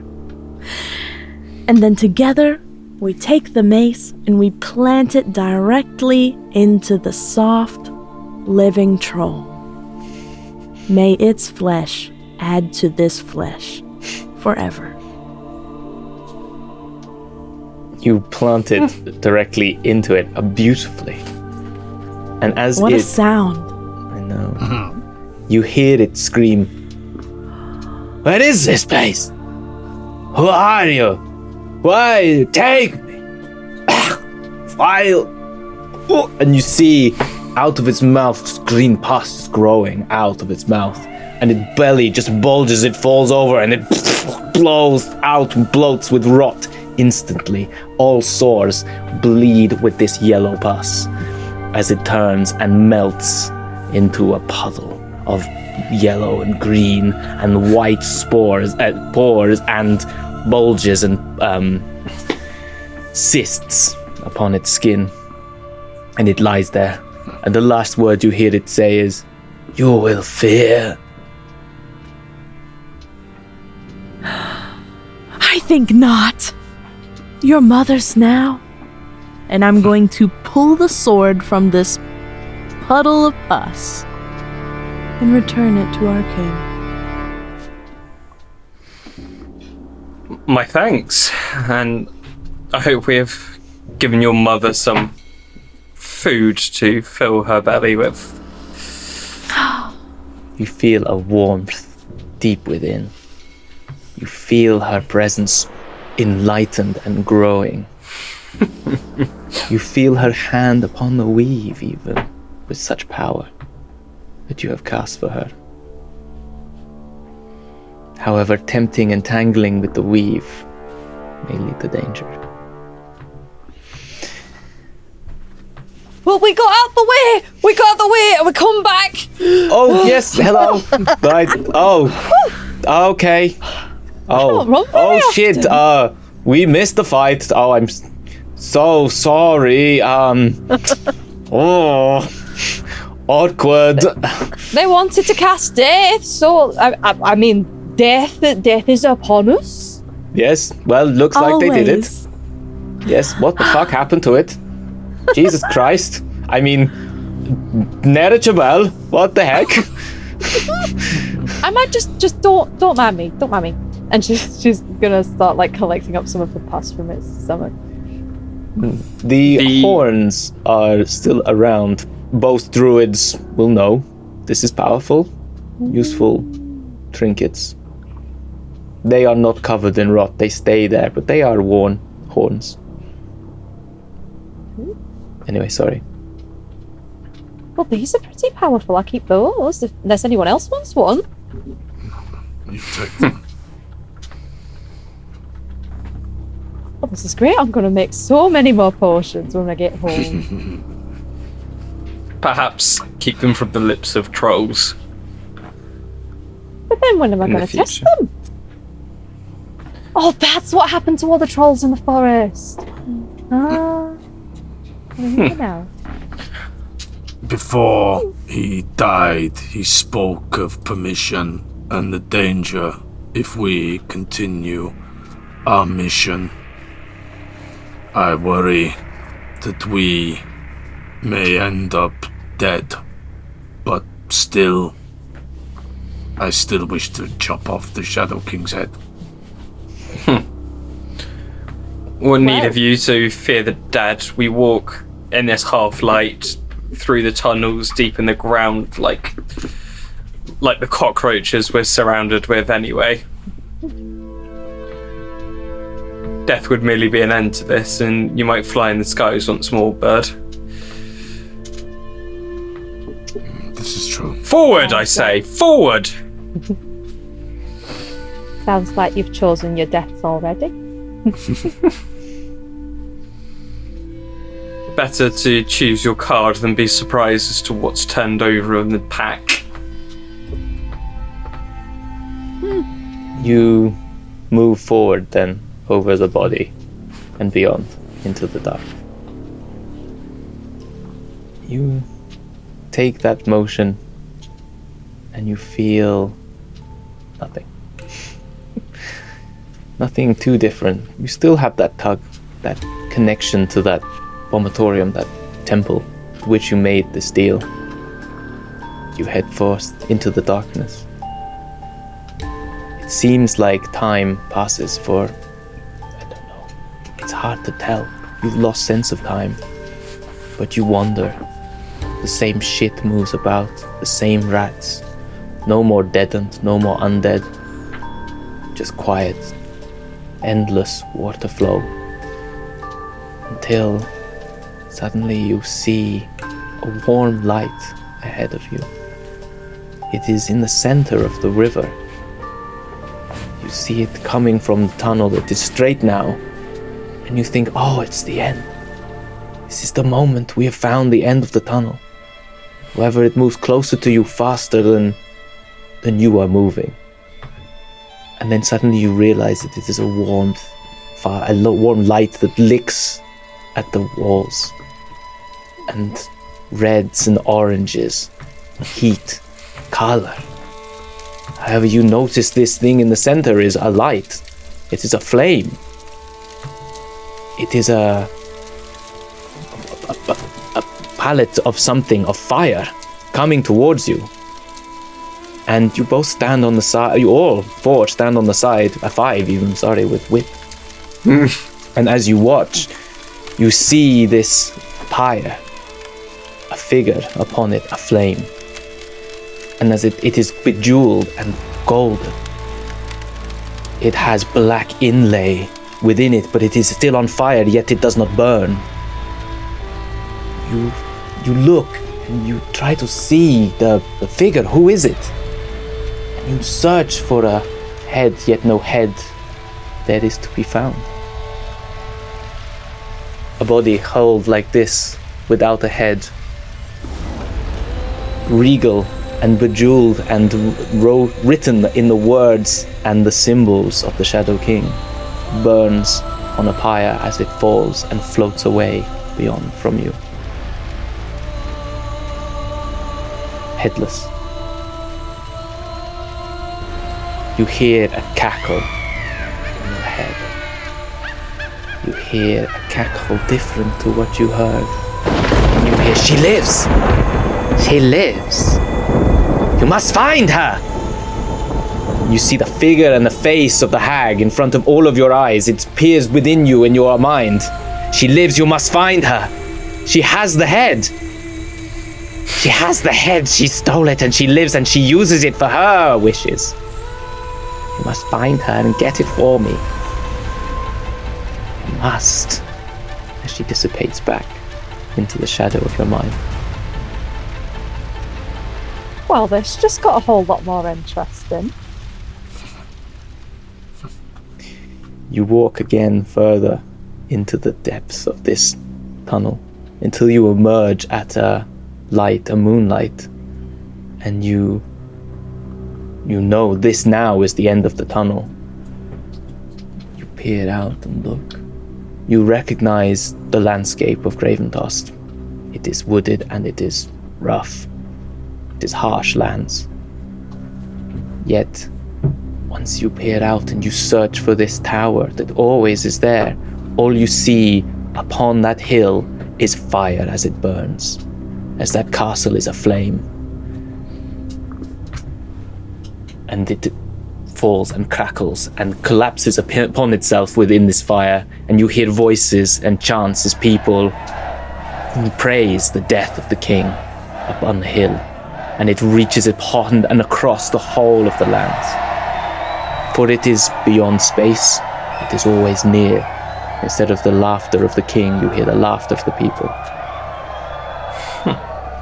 And then together, we take the mace and we plant it directly into the soft, living troll. May its flesh add to this flesh forever. You plant it directly into it beautifully. And as What it... a sound. I know. You hear it scream, "Where is this place? Who are you? Why take me? Why?" And you see out of its mouth green pus growing out of its mouth, and its belly just bulges, it falls over, and it bloats with rot instantly. All sores bleed with this yellow pus as it turns and melts into a puddle of yellow and green and white pores and bulges and cysts upon its skin. And it lies there. And the last word you hear it say is, "You will fear." I think not. Your mother's now. And I'm going to pull the sword from this puddle of pus and return it to our king. My thanks, and I hope we have given your mother some food to fill her belly with. You feel a warmth deep within. You feel her presence enlightened and growing. You feel her hand upon the weave, even with such power that you have cast for her. However, tempting and tangling with the weave may lead to danger. Well, we got out the way! We got out the way and we come back! Oh, yes, hello. Right. Oh, okay. don't run very Oh, shit. often. We missed the fight. Oh, I'm so sorry. Oh, awkward. They wanted to cast death, so I mean, death is upon us. Yes, well, looks like they did it. Always. Yes, what the fuck happened to it? Jesus Christ. I mean, Narrator, what the heck? I might just don't mind me. Don't mind me. And she's gonna start like collecting up some of the pus from its stomach. The horns are still around. Both druids will know this is powerful, useful trinkets. They are not covered in rot, they stay there, but they are worn horns. Anyway, sorry. Well, these are pretty powerful. I keep those unless anyone else wants one. You take them. Oh, this is great. I'm gonna make so many more potions when I get home. Perhaps keep them from the lips of trolls. But then when am I In the gonna test future. them? Oh, that's what happened to all the trolls in the forest. Ah, I remember now. Before he died, he spoke of permission and the danger if we continue our mission. I worry that we may end up dead, but still, I still wish to chop off the Shadow King's head. What need Well. of you to fear the dead? We walk in this half light through the tunnels deep in the ground like the cockroaches we're surrounded with anyway. Death would merely be an end to this, and you might fly in the skies once more, bird. This is true. Forward, I say! Forward! Sounds like you've chosen your deaths already. Better to choose your card than be surprised as to what's turned over in the pack. You move forward then over the body and beyond into the dark. You take that motion and you feel nothing. Nothing too different. You still have that tug, that connection to that vomitorium, that temple to which you made this deal. You head forth into the darkness. It seems like time passes for, I don't know, it's hard to tell. You've lost sense of time, but you wander. The same shit moves about, the same rats. No more deadened, no more undead. Just quiet, endless water flow. Until suddenly you see a warm light ahead of you. It is in the center of the river. You see it coming from the tunnel. It is straight now. And you think, oh, it's the end. This is the moment we have found the end of the tunnel. However, it moves closer to you faster than you are moving. And then suddenly you realize that it is a warm light that licks at the walls. And reds and oranges, heat, color. However, you notice this thing in the center is a light. It is a flame. It is a palette of something, of fire, coming towards you. And you both stand on the side, you all four stand on the side, five even, sorry, with whip. And as you watch, you see this pyre, a figure upon it, a flame. And as it is bejeweled and golden, it has black inlay within it, but it is still on fire, yet it does not burn. You look and you try to see the figure. Who is it? And you search for a head, yet no head there is to be found. A body held like this, without a head, regal and bejeweled and written in the words and the symbols of the Shadow King, burns on a pyre as it falls and floats away beyond from you. Headless. You hear a cackle in your head. You hear a cackle different to what you heard. And you hear, she lives! She lives! You must find her! You see the figure and the face of the hag in front of all of your eyes. It peers within you in your mind. She lives, you must find her. She has the head. She has the head, she stole it and she lives and she uses it for her wishes. You must find her and get it for me. You must. As she dissipates back into the shadow of your mind. Well, this just got a whole lot more interesting. You walk again further into the depths of this tunnel until you emerge at a moonlight, and you know this now is the end of the tunnel. You peer out and look. You recognize the landscape of Graventost. It is wooded and it is rough. It is harsh lands. Yet, once you peer out and you search for this tower that always is there, all you see upon that hill is fire as it burns, as that castle is aflame. And it falls and crackles and collapses upon itself within this fire, and you hear voices and chants as people praise the death of the king up on the hill, and it reaches upon and across the whole of the lands. For it is beyond space, it is always near. Instead of the laughter of the king, you hear the laughter of the people.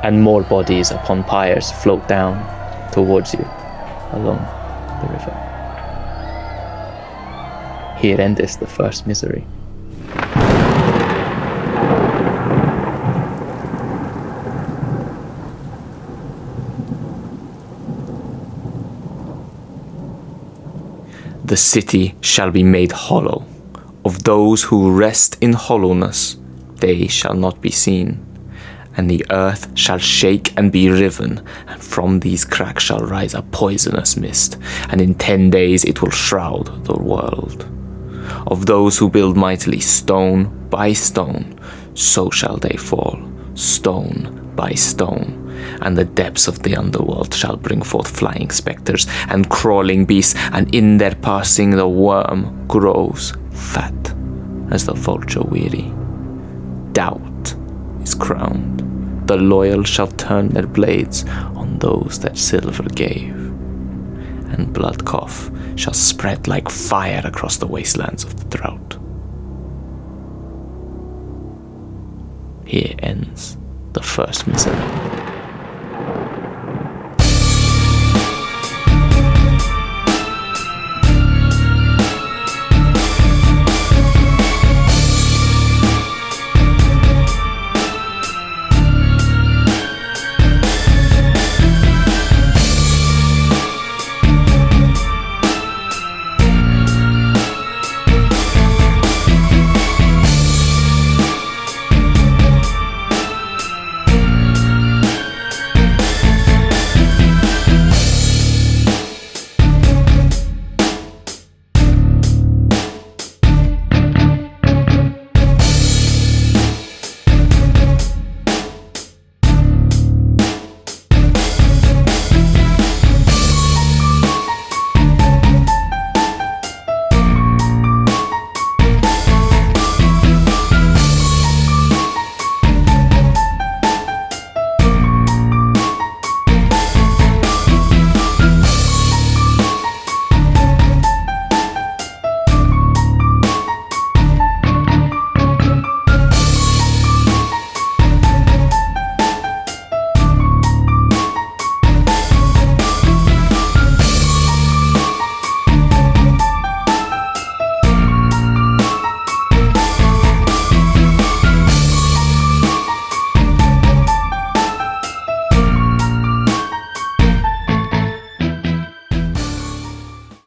And more bodies upon pyres float down towards you along the river. Here endeth the first misery. The city shall be made hollow. Of those who rest in hollowness, they shall not be seen. And the earth shall shake and be riven, and from these cracks shall rise a poisonous mist, and in 10 days it will shroud the world. Of those who build mightily stone by stone, so shall they fall, stone by stone. And the depths of the underworld shall bring forth flying spectres and crawling beasts, and in their passing the worm grows fat as the vulture weary. Doubt is crowned. The loyal shall turn their blades on those that silver gave, and blood cough shall spread like fire across the wastelands of the drought. Here ends the first misery.